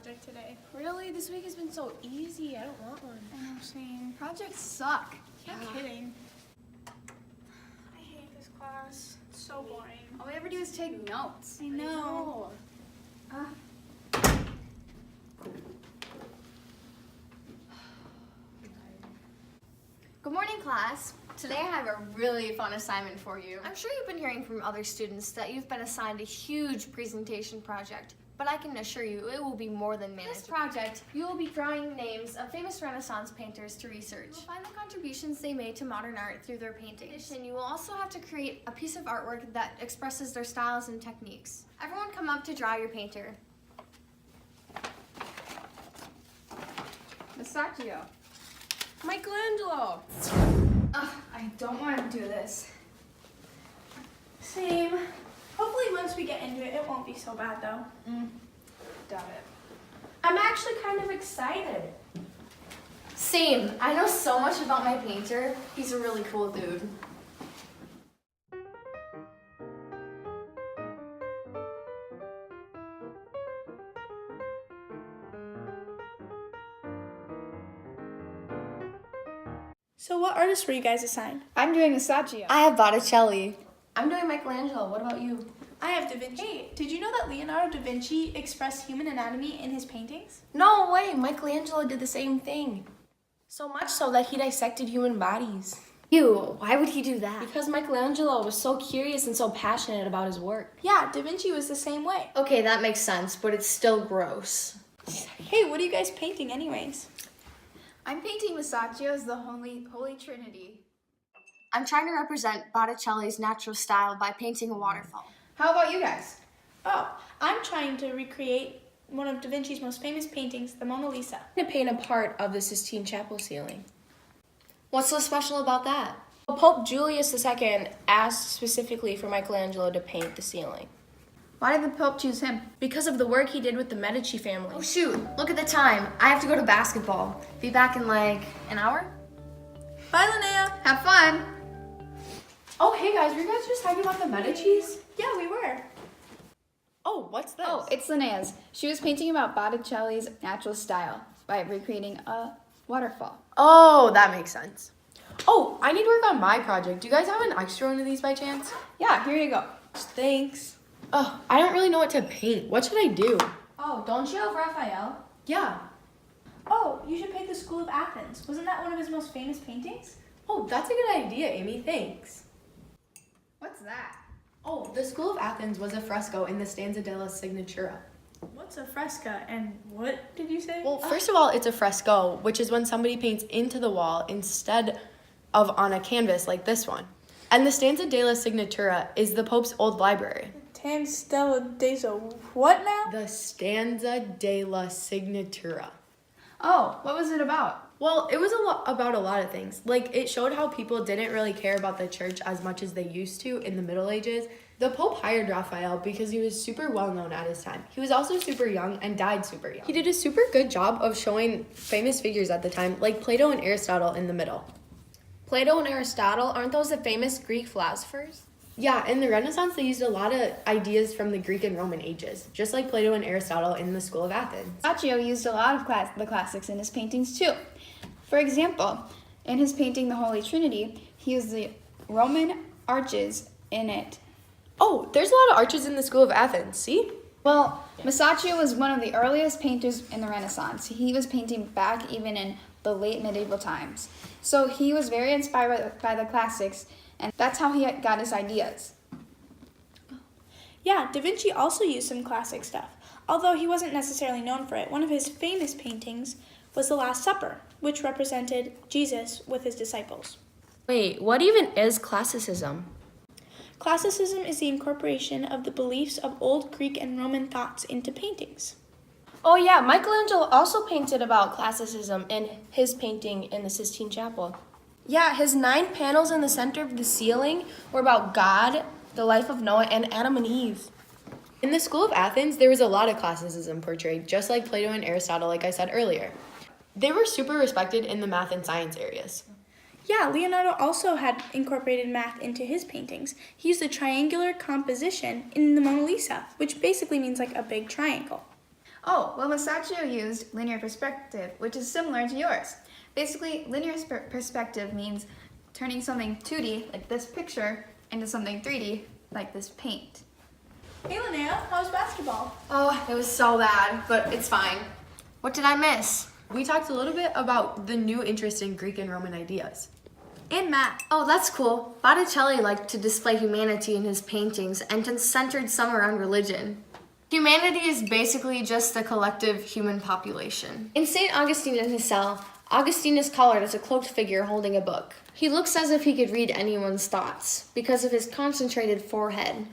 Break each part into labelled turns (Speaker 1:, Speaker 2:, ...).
Speaker 1: project today.
Speaker 2: Really? This week has been so easy. I don't want one.
Speaker 1: I know, same.
Speaker 3: Projects suck.
Speaker 1: Yeah. Kidding. I hate this class. It's so boring.
Speaker 3: All we ever do is take notes.
Speaker 1: I know.
Speaker 3: Good morning, class. Today I have a really fun assignment for you. I'm sure you've been hearing from other students that you've been assigned a huge presentation project, but I can assure you it will be more than manageable. This project, you will be drawing names of famous Renaissance painters to research. You'll find the contributions they made to modern art through their paintings. In addition, you will also have to create a piece of artwork that expresses their styles and techniques. Everyone come up to draw your painter.
Speaker 2: Masaccio. Michelangelo.
Speaker 3: I don't want to do this.
Speaker 1: Same. Hopefully once we get into it, it won't be so bad though.
Speaker 2: Doubt it.
Speaker 1: I'm actually kind of excited.
Speaker 3: Same. I know so much about my painter. He's a really cool dude.
Speaker 1: So what artists were you guys assigned?
Speaker 2: I'm doing Masaccio.
Speaker 3: I have Botticelli. I'm doing Michelangelo. What about you?
Speaker 1: I have Da Vinci. Hey, did you know that Leonardo da Vinci expressed human anatomy in his paintings?
Speaker 2: No way. Michelangelo did the same thing. So much so that he dissected human bodies.
Speaker 3: Ew, why would he do that?
Speaker 2: Because Michelangelo was so curious and so passionate about his work.
Speaker 1: Yeah, Da Vinci was the same way.
Speaker 3: Okay, that makes sense, but it's still gross.
Speaker 1: Hey, what are you guys painting anyways?
Speaker 3: I'm painting Masaccio as the Holy Trinity. I'm trying to represent Botticelli's natural style by painting a waterfall.
Speaker 2: How about you guys?
Speaker 1: Oh, I'm trying to recreate one of Da Vinci's most famous paintings, the Mona Lisa.
Speaker 2: I'm going to paint a part of the Sistine Chapel ceiling.
Speaker 3: What's so special about that?
Speaker 2: Pope Julius II asked specifically for Michelangelo to paint the ceiling.
Speaker 3: Why did the Pope choose him?
Speaker 2: Because of the work he did with the Medici family.
Speaker 3: Oh shoot, look at the time. I have to go to basketball. Be back in like an hour?
Speaker 1: Bye, Linnea.
Speaker 3: Have fun!
Speaker 2: Oh, hey guys, were you guys just talking about the Medicis?
Speaker 1: Yeah, we were.
Speaker 2: Oh, what's this?
Speaker 4: Oh, it's Linnea's. She was painting about Botticelli's natural style by recreating a waterfall.
Speaker 2: Oh, that makes sense. Oh, I need to work on my project. Do you guys have an extra one of these by chance?
Speaker 4: Yeah, here you go.
Speaker 2: Thanks. Oh, I don't really know what to paint. What should I do?
Speaker 4: Oh, don't you have Raphael?
Speaker 2: Yeah.
Speaker 1: Oh, you should paint the School of Athens. Wasn't that one of his most famous paintings?
Speaker 2: Oh, that's a good idea, Amy. Thanks.
Speaker 4: What's that?
Speaker 2: Oh, the School of Athens was a fresco in the Stanza della Signatura.
Speaker 1: What's a fresca and what did you say?
Speaker 2: Well, first of all, it's a fresco, which is when somebody paints into the wall instead of on a canvas like this one. And the Stanza della Signatura is the Pope's old library.
Speaker 1: Stella Deso. What now?
Speaker 2: The Stanza della Signatura.
Speaker 4: Oh, what was it about?
Speaker 2: Well, it was about a lot of things. Like, it showed how people didn't really care about the church as much as they used to in the Middle Ages. The Pope hired Raphael because he was super well known at his time. He was also super young and died super young. He did a super good job of showing famous figures at the time, like Plato and Aristotle in the middle.
Speaker 5: Plato and Aristotle, aren't those the famous Greek philosophers?
Speaker 2: Yeah, in the Renaissance, they used a lot of ideas from the Greek and Roman ages, just like Plato and Aristotle in the School of Athens.
Speaker 4: Masaccio used a lot of the classics in his paintings too. For example, in his painting The Holy Trinity, he used the Roman arches in it.
Speaker 2: Oh, there's a lot of arches in the School of Athens, see?
Speaker 4: Well, Masaccio was one of the earliest painters in the Renaissance. He was painting back even in the late medieval times. So he was very inspired by the classics, and that's how he got his ideas.
Speaker 1: Yeah, Da Vinci also used some classic stuff. Although he wasn't necessarily known for it, one of his famous paintings was The Last Supper, which represented Jesus with his disciples.
Speaker 5: Wait, what even is classicism?
Speaker 1: Classicism is the incorporation of the beliefs of old Greek and Roman thoughts into paintings.
Speaker 5: Oh yeah, Michelangelo also painted about classicism in his painting in the Sistine Chapel. Yeah, his 9 panels in the center of the ceiling were about God, the life of Noah, and Adam and Eve.
Speaker 2: In the School of Athens, there was a lot of classicism portrayed, just like Plato and Aristotle, like I said earlier. They were super respected in the math and science areas.
Speaker 1: Yeah, Leonardo also had incorporated math into his paintings. He used a triangular composition in the Mona Lisa, which basically means like a big triangle.
Speaker 4: Oh, well, Masaccio used linear perspective, which is similar to yours. Basically, linear perspective means turning something 2D, like this picture, into something 3D, like this paint.
Speaker 1: Hey Linnea, how's basketball?
Speaker 3: Oh, it was so bad, but it's fine. What did I miss?
Speaker 2: We talked a little bit about the new interest in Greek and Roman ideas.
Speaker 1: And math.
Speaker 3: Oh, that's cool. Botticelli liked to display humanity in his paintings and centered some around religion. Humanity is basically just the collective human population. In St. Augustine in his cell, Augustine is colored as a cloaked figure holding a book. He looks as if he could read anyone's thoughts because of his concentrated forehead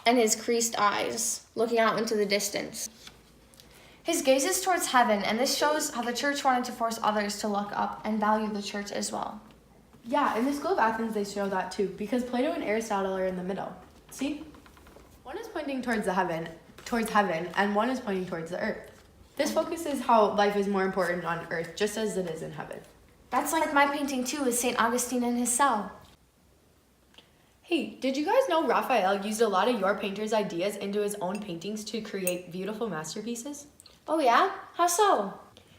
Speaker 3: and his creased eyes looking out into the distance. His gaze is towards heaven, and this shows how the church wanted to force others to look up and value the church as well.
Speaker 2: Yeah, in the School of Athens they show that too, because Plato and Aristotle are in the middle. See? One is pointing towards heaven, and one is pointing towards the earth. This focuses how life is more important on earth, just as it is in heaven.
Speaker 3: That's like my painting too with St. Augustine in his cell.
Speaker 2: Hey, did you guys know Raphael used a lot of your painter's ideas into his own paintings to create beautiful masterpieces?
Speaker 3: Oh yeah? How so?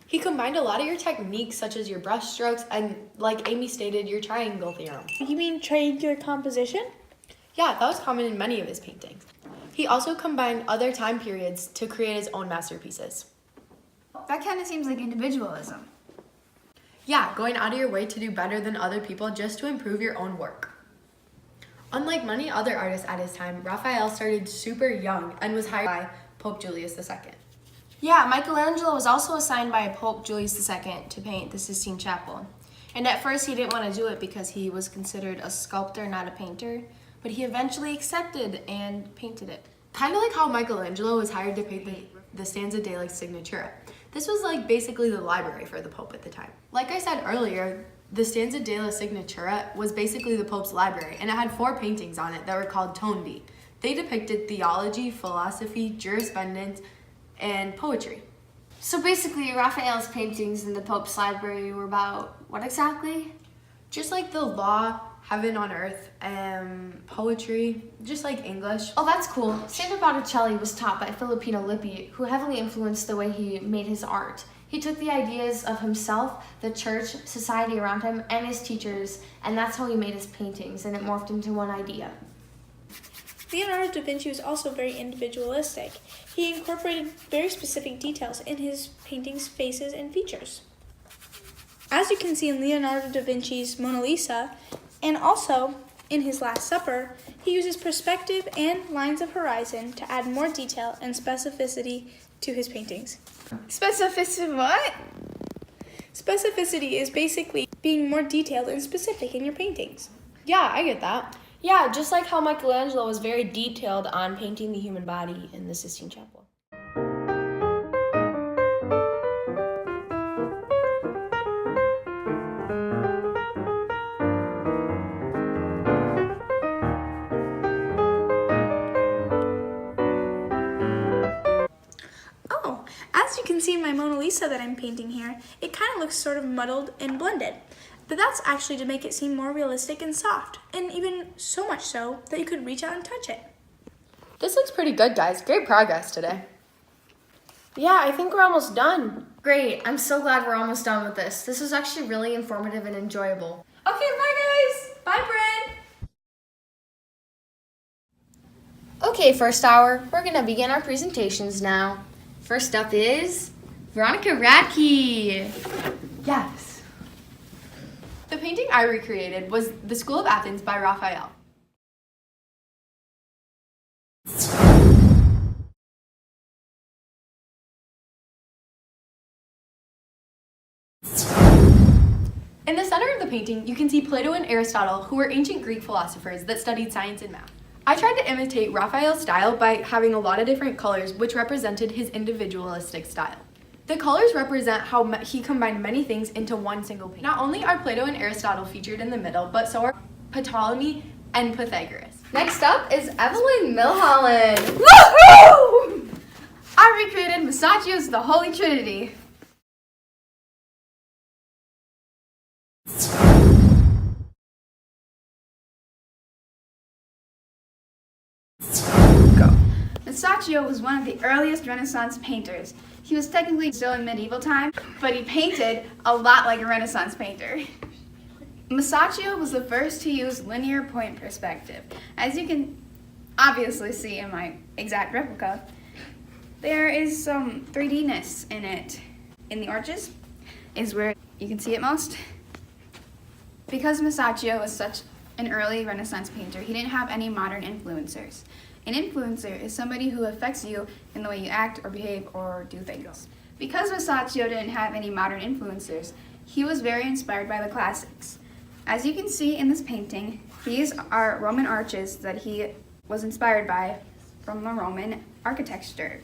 Speaker 2: He combined a lot of your techniques, such as your brush strokes and, like Amy stated, your triangle theorem.
Speaker 1: You mean triangular composition?
Speaker 2: Yeah, that was common in many of his paintings. He also combined other time periods to create his own masterpieces.
Speaker 4: That kind of seems like individualism.
Speaker 2: Yeah, going out of your way to do better than other people just to improve your own work. Unlike many other artists at his time, Raphael started super young and was hired by Pope Julius II.
Speaker 5: Yeah, Michelangelo was also assigned by Pope Julius II to paint the Sistine Chapel. And at first he didn't want to do it because he was considered a sculptor, not a painter, but he eventually accepted and painted it.
Speaker 2: Kind of like how Michelangelo was hired to paint the Stanza della Signatura. This was like basically the library for the Pope at the time. Like I said earlier, the Stanza della Signatura was basically the Pope's library, and it had 4 paintings on it that were called tondi. They depicted theology, philosophy, jurisprudence, and poetry.
Speaker 3: So basically, Raphael's paintings in the Pope's library were about what exactly?
Speaker 2: Just like the law, heaven on earth, poetry, just like English.
Speaker 3: Oh, that's cool. St. Botticelli was taught by Filippino Lippi, who heavily influenced the way he made his art. He took the ideas of himself, the church, society around him, and his teachers, and that's how he made his paintings, and it morphed into one idea.
Speaker 1: Leonardo da Vinci was also very individualistic. He incorporated very specific details in his paintings' faces and features. As you can see in Leonardo da Vinci's Mona Lisa, and also in his Last Supper, he uses perspective and lines of horizon to add more detail and specificity to his paintings.
Speaker 4: Specificity what?
Speaker 1: Specificity is basically being more detailed and specific in your paintings.
Speaker 2: Yeah, I get that.
Speaker 5: Yeah, just like how Michelangelo was very detailed on painting the human body in the Sistine Chapel.
Speaker 1: Oh, as you can see in my Mona Lisa that I'm painting here, it kind of looks sort of muddled and blended. But that's actually to make it seem more realistic and soft, and even so much so that you could reach out and touch it.
Speaker 2: This looks pretty good, guys. Great progress today.
Speaker 5: Yeah, I think we're almost done.
Speaker 3: Great, I'm so glad we're almost done with this. This was actually really informative and enjoyable.
Speaker 4: Okay, bye guys! Bye, Bren!
Speaker 3: Okay, first hour, we're gonna begin our presentations now. First up is Veronica Radke.
Speaker 2: Yes. The painting I recreated was The School of Athens by Raphael. In the center of the painting, you can see Plato and Aristotle, who were ancient Greek philosophers that studied science and math. I tried to imitate Raphael's style by having a lot of different colors, which represented his individualistic style. The colors represent how he combined many things into one single painting. Not only are Plato and Aristotle featured in the middle, but so are Ptolemy and Pythagoras.
Speaker 3: Next up is Evelyn Milholland.
Speaker 4: Woohoo! I recreated Masaccio's The Holy Trinity. Masaccio was one of the earliest Renaissance painters. He was technically still in medieval time, but he painted a lot like a Renaissance painter. Masaccio was the first to use linear point perspective. As you can obviously see in my exact replica, there is some 3D-ness in it. In the arches is where you can see it most. Because Masaccio was such an early Renaissance painter, he didn't have any modern influencers. An influencer is somebody who affects you in the way you act or behave or do things. Because Masaccio didn't have any modern influencers, he was very inspired by the classics. As you can see in this painting, these are Roman arches that he was inspired by from the Roman architecture.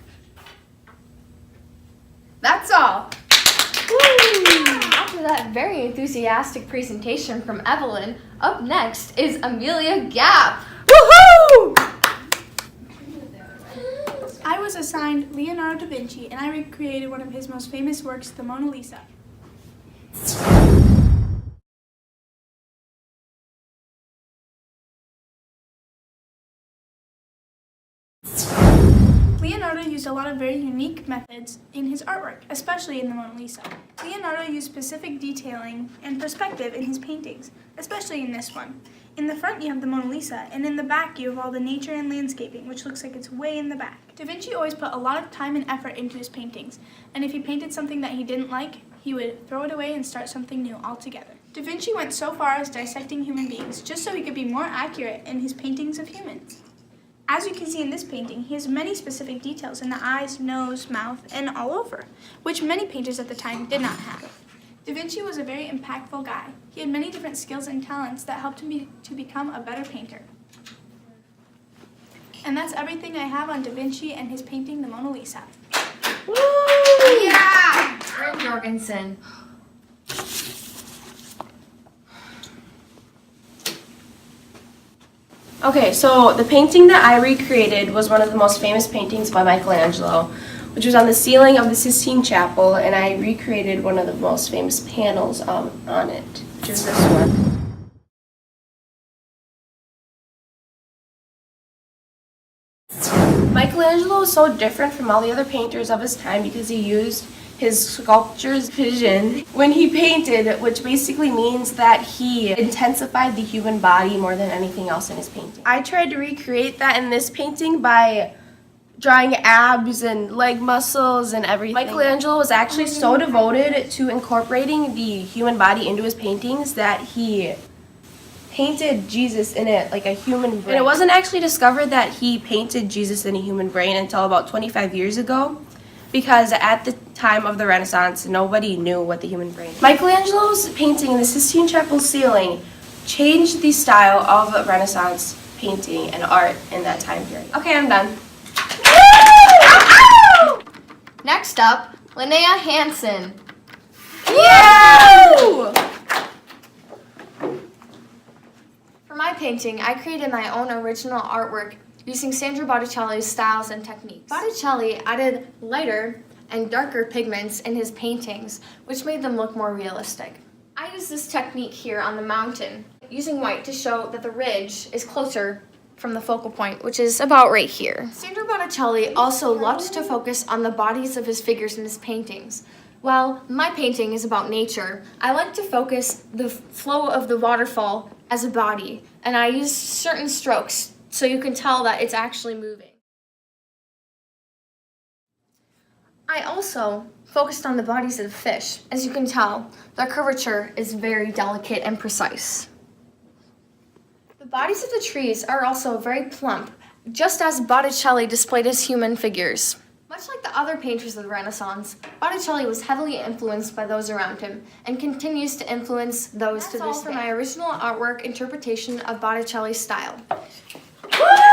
Speaker 4: That's all.
Speaker 3: After that very enthusiastic presentation from Evelyn, up next is Amelia Gap.
Speaker 1: Woohoo! I was assigned Leonardo da Vinci, and I recreated one of his most famous works, the Mona Lisa. Leonardo used a lot of very unique methods in his artwork, especially in the Mona Lisa. Leonardo used specific detailing and perspective in his paintings, especially in this one. In the front you have the Mona Lisa, and in the back you have all the nature and landscaping, which looks like it's way in the back. Da Vinci always put a lot of time and effort into his paintings, and if he painted something that he didn't like, he would throw it away and start something new altogether. Da Vinci went so far as dissecting human beings, just so he could be more accurate in his paintings of humans. As you can see in this painting, he has many specific details in the eyes, nose, mouth, and all over, which many painters at the time did not have. Da Vinci was a very impactful guy. He had many different skills and talents that helped him to become a better painter. And that's everything I have on Da Vinci and his painting, the Mona Lisa.
Speaker 3: Woo! Yeah! Aaron Jorgensen.
Speaker 5: Okay, so the painting that I recreated was one of the most famous paintings by Michelangelo, which was on the ceiling of the Sistine Chapel, and I recreated one of the most famous panels on it, which is this one. Michelangelo was so different from all the other painters of his time because he used his sculpture's vision when he painted, which basically means that he intensified the human body more than anything else in his painting. I tried to recreate that in this painting by drawing abs and leg muscles and everything. Michelangelo was actually so devoted to incorporating the human body into his paintings that he painted Jesus in it like a human brain. And it wasn't actually discovered that he painted Jesus in a human brain until about 25 years ago, because at the time of the Renaissance, nobody knew what the human brain was. Michelangelo's painting in the Sistine Chapel ceiling changed the style of Renaissance painting and art in that time period. Okay, I'm done.
Speaker 3: Next up, Linnea Hansen.
Speaker 5: Yay!
Speaker 3: For my painting, I created my own original artwork using Sandro Botticelli's styles and techniques. Botticelli added lighter and darker pigments in his paintings, which made them look more realistic. I used this technique here on the mountain, using white to show that the ridge is closer from the focal point, which is about right here. Sandro Botticelli also loved to focus on the bodies of his figures in his paintings. While my painting is about nature, I like to focus the flow of the waterfall as a body, and I use certain strokes so you can tell that it's actually moving. I also focused on the bodies of the fish. As you can tell, their curvature is very delicate and precise. The bodies of the trees are also very plump, just as Botticelli displayed his human figures. Much like the other painters of the Renaissance, Botticelli was heavily influenced by those around him and continues to influence those to this day. That's all for my original artwork interpretation of Botticelli's style. Woo!